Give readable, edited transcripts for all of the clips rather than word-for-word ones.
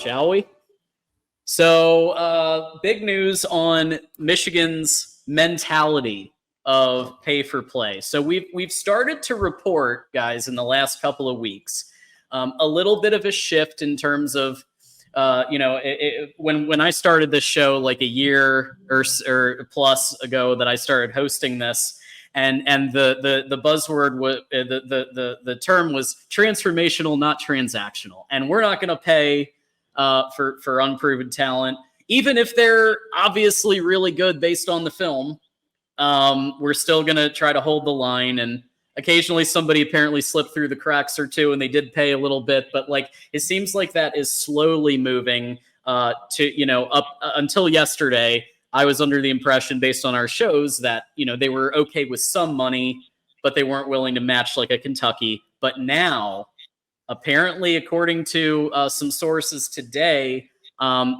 shall we? So, big news on Michigan's mentality of pay for play. So we've started to report, guys, in the last couple of weeks, a little bit of a shift in terms of, when I started this show like a year or plus ago that I started hosting this. And the buzzword was the term was transformational, not transactional. And we're not going to pay for unproven talent, even if they're obviously really good based on the film. We're still going to try to hold the line, and occasionally somebody apparently slipped through the cracks or two and they did pay a little bit, but like it seems like that is slowly moving up until yesterday. I was under the impression based on our shows that, they were okay with some money, but they weren't willing to match like a Kentucky. But now, apparently, according to some sources today,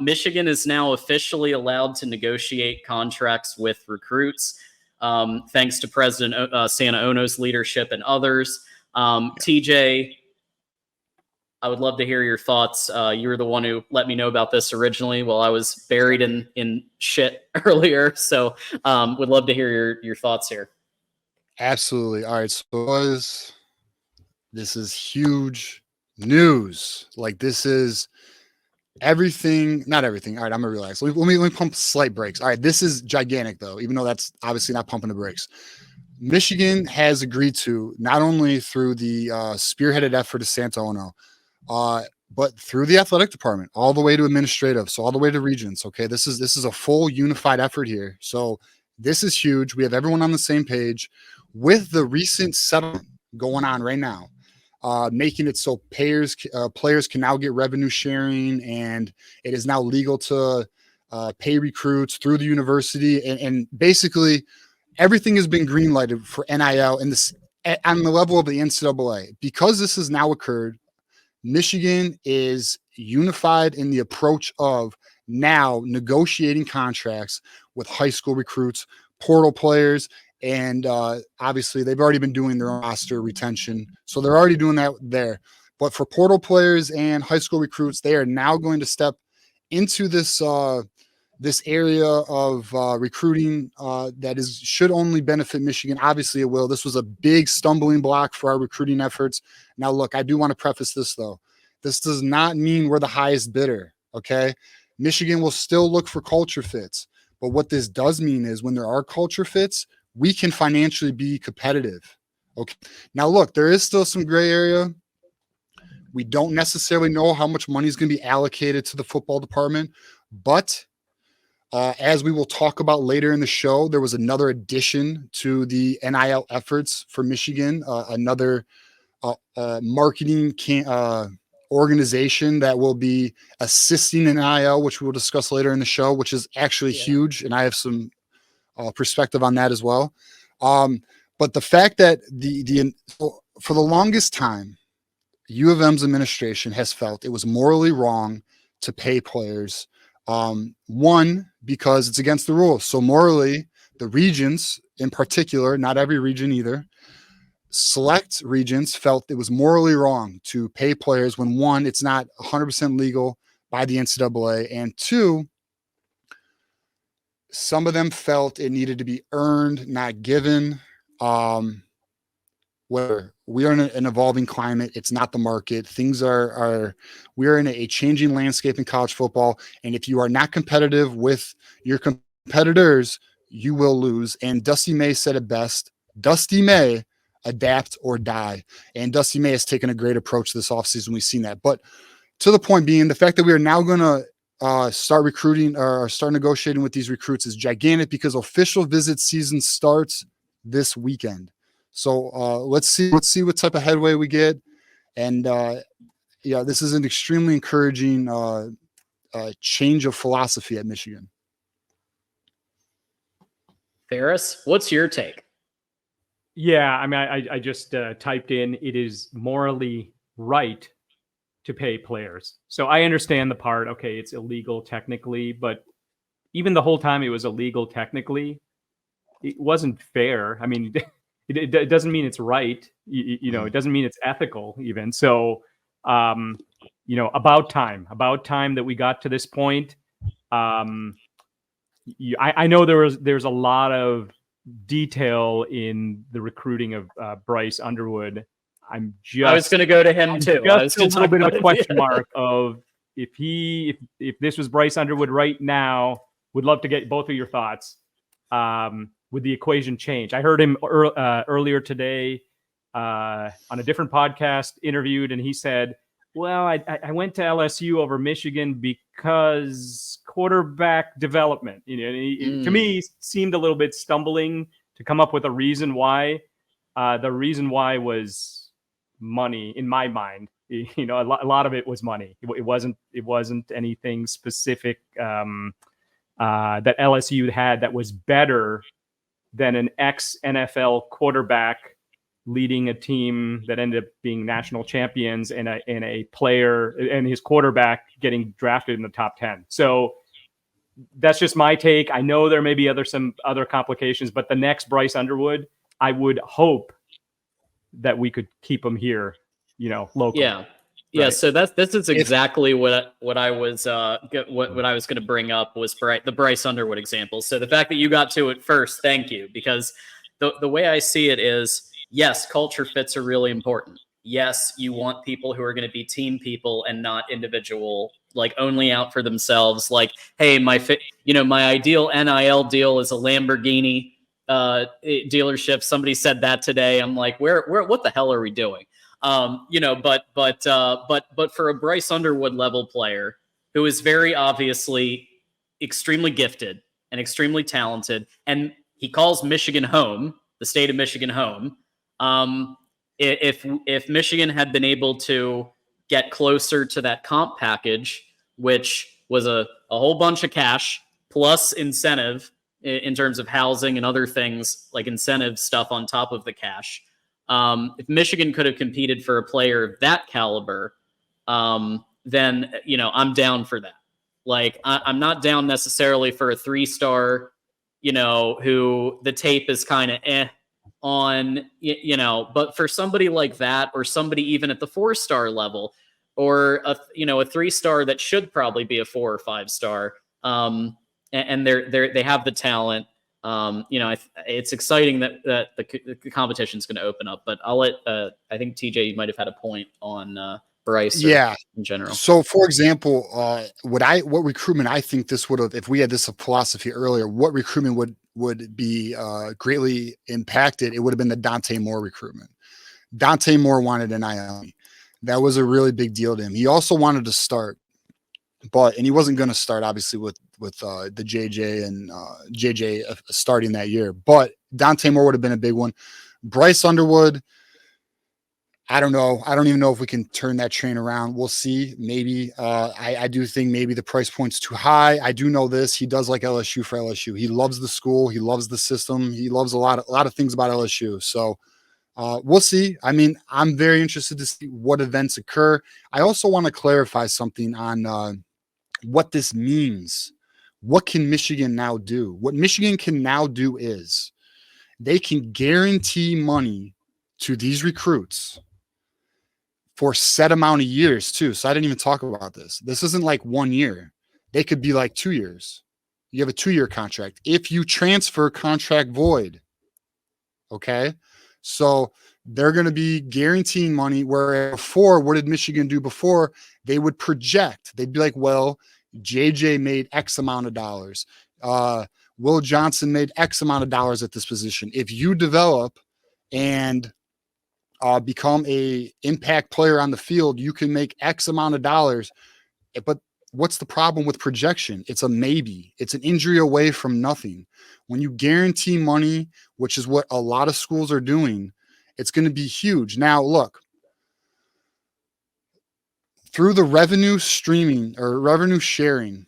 Michigan is now officially allowed to negotiate contracts with recruits, thanks to President Santaono's leadership and others. TJ, I would love to hear your thoughts. You were the one who let me know about this originally while I was buried in shit earlier. So would love to hear your thoughts here. Absolutely. All right. So this is huge news. Like, this is everything, not everything. All right, I'm gonna relax. Let me pump slight brakes. All right, this is gigantic though, even though that's obviously not pumping the brakes. Michigan has agreed to, not only through the spearheaded effort of Santaono, but through the athletic department, all the way to administrative, so all the way to regents. Okay, this is a full unified effort here. So this is huge. We have everyone on the same page with the recent settlement going on right now. Making it so players can now get revenue sharing, and it is now legal to pay recruits through the university, and basically everything has been green lighted for NIL and this on the level of the NCAA. Because this has now occurred, Michigan is unified in the approach of now negotiating contracts with high school recruits, portal players. And obviously, they've already been doing their roster retention. So they're already doing that there. But for portal players and high school recruits, they are now going to step into this area of recruiting that should only benefit Michigan. Obviously, it will. This was a big stumbling block for our recruiting efforts. Now, look, I do want to preface this, though. This does not mean we're the highest bidder, okay? Michigan will still look for culture fits. But what this does mean is when there are culture fits, we can financially be competitive. Okay. Now, look, there is still some gray area. We don't necessarily know how much money is going to be allocated to the football department, but as we will talk about later in the show, there was another addition to the NIL efforts for Michigan, another marketing organization that will be assisting in NIL, which we will discuss later in the show, which is actually huge. And I have some perspective on that as well. But the fact that for the longest time, U of M's administration has felt it was morally wrong to pay players. One, because it's against the rules. So morally, the regions in particular, not every region either, select regions felt it was morally wrong to pay players when, one, it's not 100% legal by the NCAA, and two, some of them felt it needed to be earned, not given. Where we are in an evolving climate, it's not the market. Things we are in a changing landscape in college football. And if you are not competitive with your competitors, you will lose. And Dusty May said it best. Dusty May, adapt or die. And Dusty May has taken a great approach this offseason. We've seen that. But to the point being, the fact that we are now going to start recruiting or start negotiating with these recruits is gigantic, because official visit season starts this weekend. So let's see what type of headway we get. And this is an extremely encouraging change of philosophy at Michigan. Ferris, what's your take? Yeah, I mean, I just typed in, it is morally right to pay players. So I understand the part, okay, it's illegal technically, but even the whole time it was illegal technically, it wasn't fair. I mean, it doesn't mean it's right. It doesn't mean it's ethical even. So about time that we got to this point. I know there's a lot of detail in the recruiting of Bryce Underwood. I was going to go to him too. I was a little bit of a question him. mark of if this was Bryce Underwood right now. Would love to get both of your thoughts. Would the equation change? I heard him earlier today on a different podcast interviewed, and he said, well, I went to LSU over Michigan because quarterback development. To me, seemed a little bit stumbling to come up with a reason why. The reason why was money in my mind. A lot of it was money. It wasn't anything specific that LSU had that was better than an ex-NFL quarterback leading a team that ended up being national champions and a player and his quarterback getting drafted in the top 10. So that's just my take. I know there may be some other complications, but the next Bryce Underwood, I would hope that we could keep him here, locally. Yeah. Yeah, so this is exactly what I was what I was going to bring up was the Bryce Underwood example. So the fact that you got to it first, thank you, because the way I see it is, yes, culture fits are really important. Yes, you want people who are going to be team people and not individual, like only out for themselves. Like, hey, my ideal NIL deal is a Lamborghini dealership. Somebody said that today. I'm like, what the hell are we doing? But for a Bryce Underwood level player who is very obviously extremely gifted and extremely talented, and he calls Michigan home, the state of Michigan home. If Michigan had been able to get closer to that comp package, which was a whole bunch of cash plus incentive in terms of housing and other things like incentive stuff on top of the cash. If Michigan could have competed for a player of that caliber, then, I'm down for that. Like, I'm not down necessarily for a 3-star, who the tape is kind of on, but for somebody like that, or somebody even at the 4-star level, or a 3-star that should probably be a 4 or 5-star, and they have the talent. It's exciting that the competition is going to open up, but I'll let, I think TJ, you might have had a point on Bryce. Yeah. In general. So for example, what recruitment I think this would have, if we had this philosophy earlier, what recruitment would be greatly impacted, it would have been the Dante Moore recruitment. Dante Moore wanted an NIL. That was a really big deal to him. He also wanted to start, and he wasn't going to start obviously with the JJ and JJ starting that year, but Dante Moore would have been a big one. Bryce Underwood, I don't know. I don't even know if we can turn that train around. We'll see. Maybe I do think maybe the price point's too high. I do know this. He does like LSU for LSU. He loves the school. He loves the system. He loves a lot of things about LSU. So we'll see. I mean, I'm very interested to see what events occur. I also want to clarify something on what this means. What can Michigan now do? What Michigan can now do is they can guarantee money to these recruits for a set amount of years too. So I didn't even talk about this. This isn't like 1 year. They could be like 2 years. You have a 2-year contract. If you transfer, contract void. Okay. So they're going to be guaranteeing money, where before, what did Michigan do before? They would project. They'd be like, well, JJ made X amount of dollars. Will Johnson made X amount of dollars at this position. If you develop and become a impact player on the field, you can make X amount of dollars. But what's the problem with projection? It's a maybe. It's an injury away from nothing. When you guarantee money, which is what a lot of schools are doing, it's going to be huge. Now, look, through the revenue streaming or revenue sharing,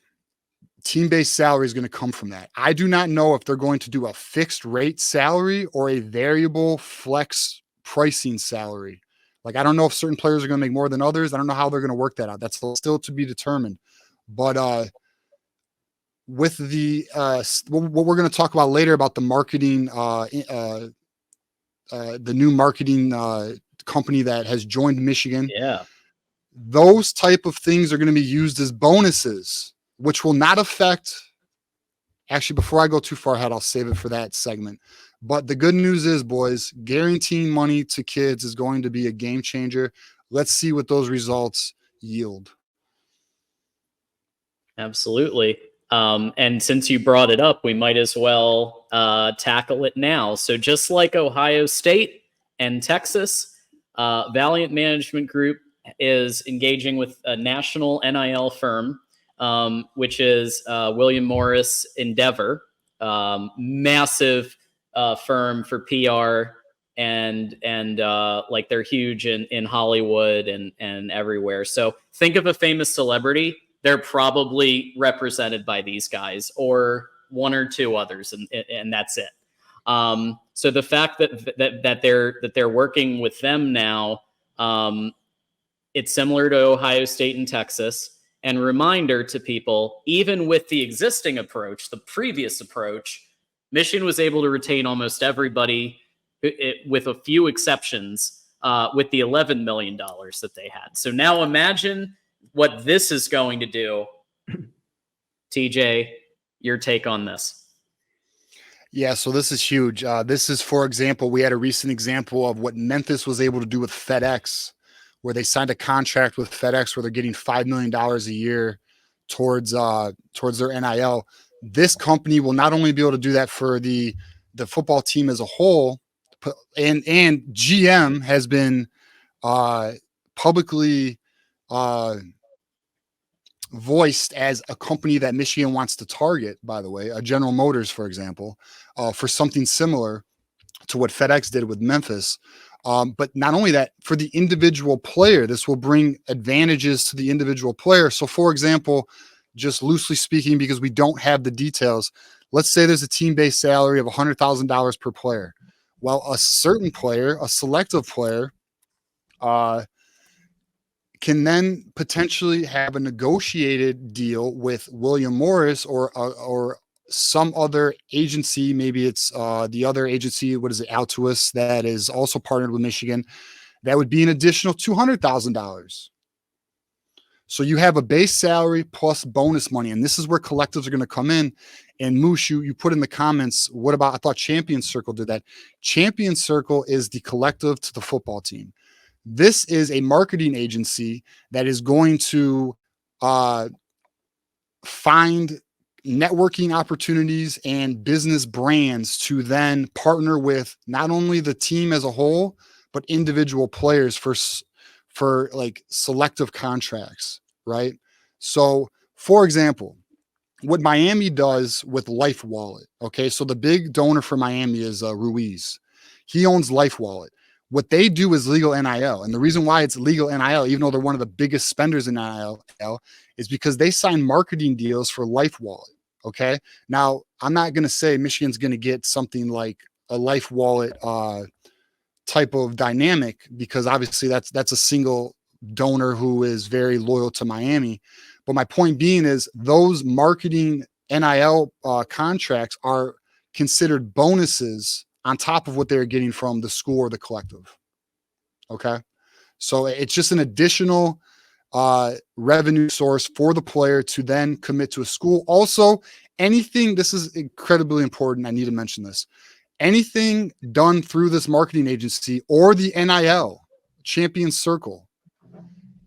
team-based salary is going to come from that. I do not know if they're going to do a fixed rate salary or a variable flex pricing salary. Like, I don't know if certain players are going to make more than others. I don't know how they're going to work that out. That's still to be determined. But with the what we're going to talk about later about the marketing, the new marketing company that has joined Michigan. Yeah. those type of things are going to be used as bonuses, which will not affect. Actually, before I go too far ahead, I'll save it for that segment. But the good news is, boys, guaranteeing money to kids is going to be a game changer. Let's see what those results yield. Absolutely. And since you brought it up, we might as well tackle it now. So just like Ohio State and Texas, Valiant Management Group is engaging with a national NIL firm, which is William Morris Endeavor, massive firm for PR, and like they're huge in Hollywood and everywhere. So think of a famous celebrity. They're probably represented by these guys or one or two others, and that's it. So the fact that they're working with them now, it's similar to Ohio State and Texas. And reminder to people, even with the existing approach, the previous approach, Michigan was able to retain almost everybody, with a few exceptions, with the $11 million that they had. So now imagine what this is going to do. TJ, your take on this? Yeah, so this is huge. This is, for example, we had a recent example of what Memphis was able to do with FedEx, where they signed a contract with FedEx where they're getting $5 million a year towards their NIL. This company will not only be able to do that for the football team as a whole, and GM has been publicly voiced as a company that Michigan wants to target, by the way, General Motors, for example, for something similar to what FedEx did with Memphis. But not only that, for the individual player, this will bring advantages to the individual player. So, for example, just loosely speaking, because we don't have the details, let's say there's a team-based salary of $100,000 per player. Well, a certain player, a selective player, can then potentially have a negotiated deal with William Morris or some other agency. Maybe it's the other agency, what is it, Altuus, that is also partnered with Michigan. That would be an additional $200,000. So you have a base salary plus bonus money, and this is where collectives are going to come in. And Moosh, you put in the comments, what about, I thought Champion Circle did that. Champion Circle is the collective to the football team. This is a marketing agency that is going to find networking opportunities and business brands to then partner with not only the team as a whole, but individual players for like selective contracts, right? So, for example, what Miami does with Life Wallet, okay? So the big donor for Miami is Ruiz. He owns Life Wallet. What they do is legal NIL. And the reason why it's legal NIL, even though they're one of the biggest spenders in NIL, is because they sign marketing deals for Life Wallet, okay? Now, I'm not going to say Michigan's going to get something like a Life Wallet type of dynamic, because obviously that's a single donor who is very loyal to Miami. But my point being is those marketing NIL contracts are considered bonuses on top of what they're getting from the school or the collective. Okay. So it's just an additional revenue source for the player to then commit to a school. Also, anything, this is incredibly important, I need to mention this, anything done through this marketing agency or the NIL Champion Circle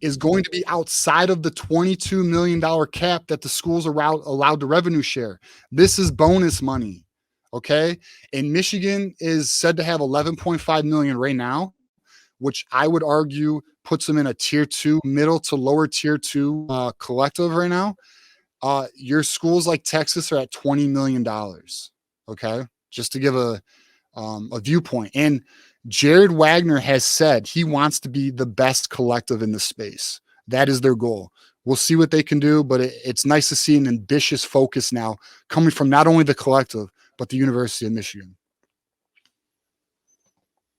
is going to be outside of the $22 million cap that the schools are allowed to revenue share. This is bonus money. Okay. And Michigan is said to have 11.5 million right now, which I would argue puts them in a tier 2, middle to lower tier 2 collective right now. Your schools like Texas are at $20 million. Okay. Just to give a viewpoint. And Jared Wagner has said he wants to be the best collective in the space. That is their goal. We'll see what they can do, but it's nice to see an ambitious focus now coming from not only the collective, but the University of Michigan.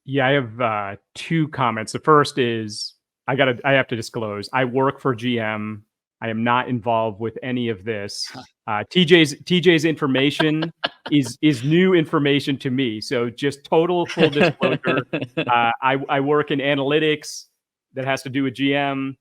Yeah, I have 2 comments. The first is I have to disclose, I work for GM. I am not involved with any of this. TJ's information is new information to me. So just total full disclosure. I work in analytics that has to do with GM.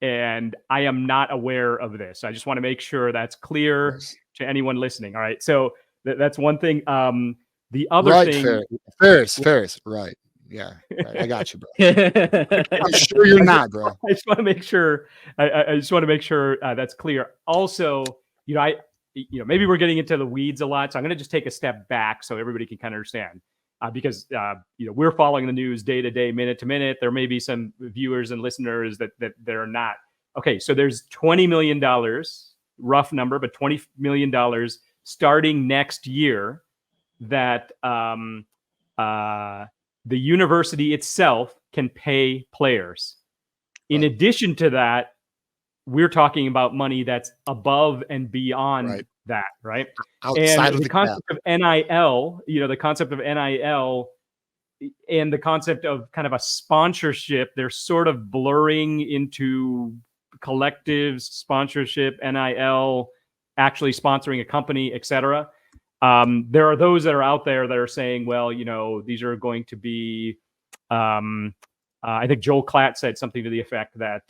and I am not aware of this. I just want to make sure that's Of clear course. to anyone listening. All right, so that's one thing. The other Right, thing, Ferris. Right. Yeah. Right. I got you, bro. I'm sure you're not, bro. I just want to make sure. I just want to make sure that's clear. Also, maybe we're getting into the weeds a lot, so I'm going to just take a step back so everybody can kind of understand. Because we're following the news day to day, minute to minute. There may be some viewers and listeners that they're not. Okay, so there's $20 million, rough number, but $20 million starting next year that the university itself can pay players. In Right. addition to that, we're talking about money that's above and beyond Right. that, right? Outside And of the the concept cap. of NIL, the concept of NIL and the concept of kind of a sponsorship, they're sort of blurring into collectives, sponsorship, NIL, actually sponsoring a company, etc. There are those that are out there that are saying, well, these are going to be, I think Joel Klatt said something to the effect that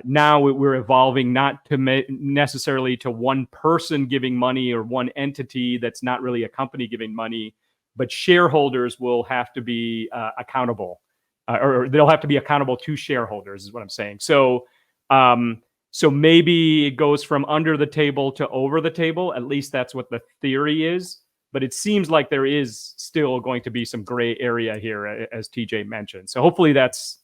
now we're evolving not to necessarily to one person giving money or one entity that's not really a company giving money, but shareholders will have to be accountable, or they'll have to be accountable to shareholders, is what I'm saying. So, so maybe it goes from under the table to over the table. At least that's what the theory is. But it seems like there is still going to be some gray area here, as TJ mentioned. So hopefully that's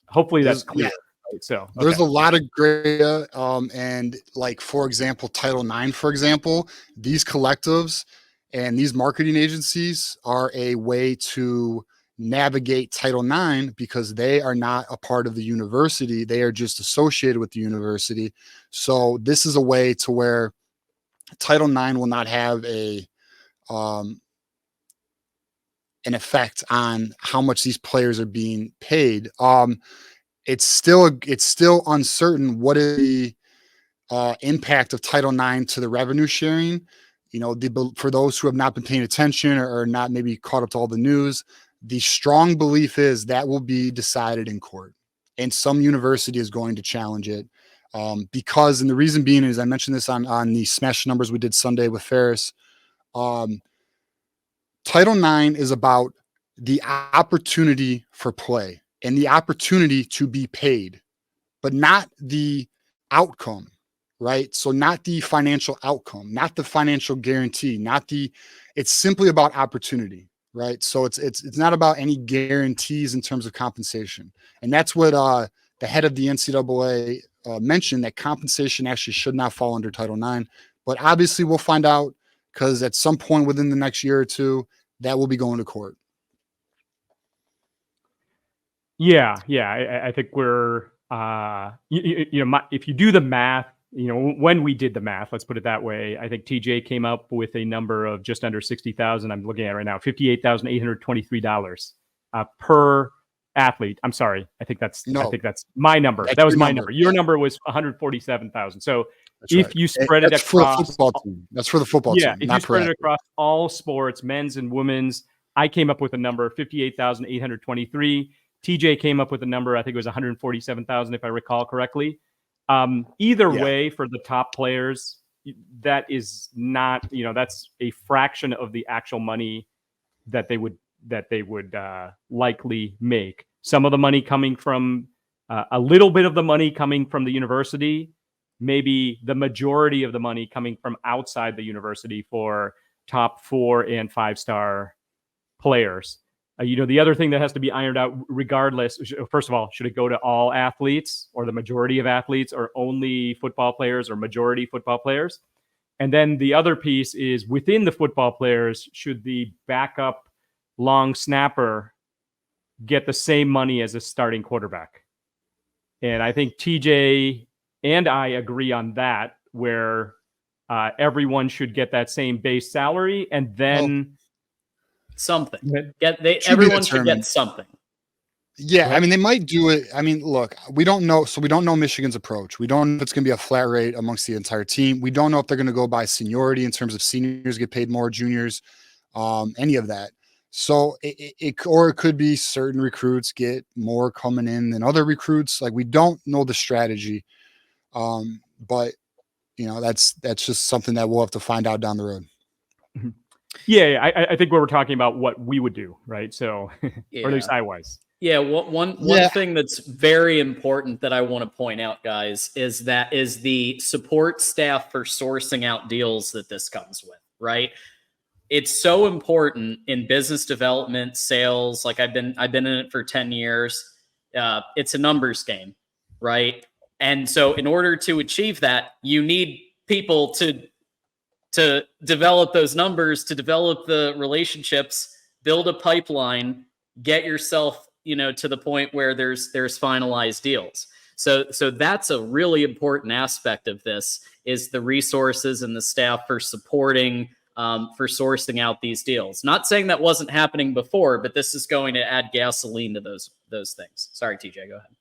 clear. Yeah. Right? So There's a lot of gray area, and like, for example, Title IX, for example, these collectives and these marketing agencies are a way to navigate Title IX because they are not a part of the university. They are just associated with the university. So this is a way to where Title IX will not have an effect on how much these players are being paid. It's still uncertain what is the impact of Title IX to the revenue sharing. For those who have not been paying attention or not maybe caught up to all the news, the strong belief is that will be decided in court, and some university is going to challenge it because, and the reason being is, I mentioned this on the Smash Numbers we did Sunday with Ferris. Title IX is about the opportunity for play and the opportunity to be paid, but not the outcome, right? So not the financial outcome, not the financial guarantee, it's simply about opportunity, right? So it's not about any guarantees in terms of compensation. And that's what the head of the NCAA mentioned, that compensation actually should not fall under Title IX. But obviously we'll find out, because at some point within the next year or two, that will be going to court. Yeah. I think we're if you do the math, when we did the math, let's put it that way, I think TJ came up with a number of just under 60,000. I'm looking at it right now, $58,823 per athlete. I'm sorry, I think that's my number. That was my number. Your number was 147,000. So if you spread it across the football team, that's for the football team. If you spread it across all sports, men's and women's, I came up with a number 58,823. TJ came up with a number, I think it was 147,000, if I recall correctly. Either way, for the top players, that is not, that's a fraction of the actual money that they would likely make. Some of the money coming from a little bit of the money coming from the university, maybe the majority of the money coming from outside the university for top 4 and 5-star players. The other thing that has to be ironed out, regardless, first of all, should it go to all athletes or the majority of athletes, or only football players or majority football players? And then the other piece is, within the football players, should the backup long snapper get the same money as a starting quarterback? And I think TJ and I agree on that, where everyone should get that same base salary, and then something. Everyone should get something. Yeah, right? I mean, they might do it. I mean, look, we don't know. So we don't know Michigan's approach. We don't know if it's going to be a flat rate amongst the entire team. We don't know if they're going to go by seniority in terms of seniors get paid more, juniors, any of that. So or it could be certain recruits get more coming in than other recruits. Like, we don't know the strategy. But that's just something that we'll have to find out down the road. Yeah, I think we're talking about what we would do, right? So, Yeah. or at least I was. Yeah, one thing that's very important that I want to point out, guys, is the support staff for sourcing out deals that this comes with, right? It's so important in business development, sales. Like, I've been in it for 10 years. It's a numbers game, right? And so in order to achieve that, you need people to develop those numbers, to develop the relationships, build a pipeline, get yourself, to the point where there's finalized deals. So that's a really important aspect of this, is the resources and the staff for supporting, for sourcing out these deals. Not saying that wasn't happening before, but this is going to add gasoline to those things. Sorry, TJ, go ahead.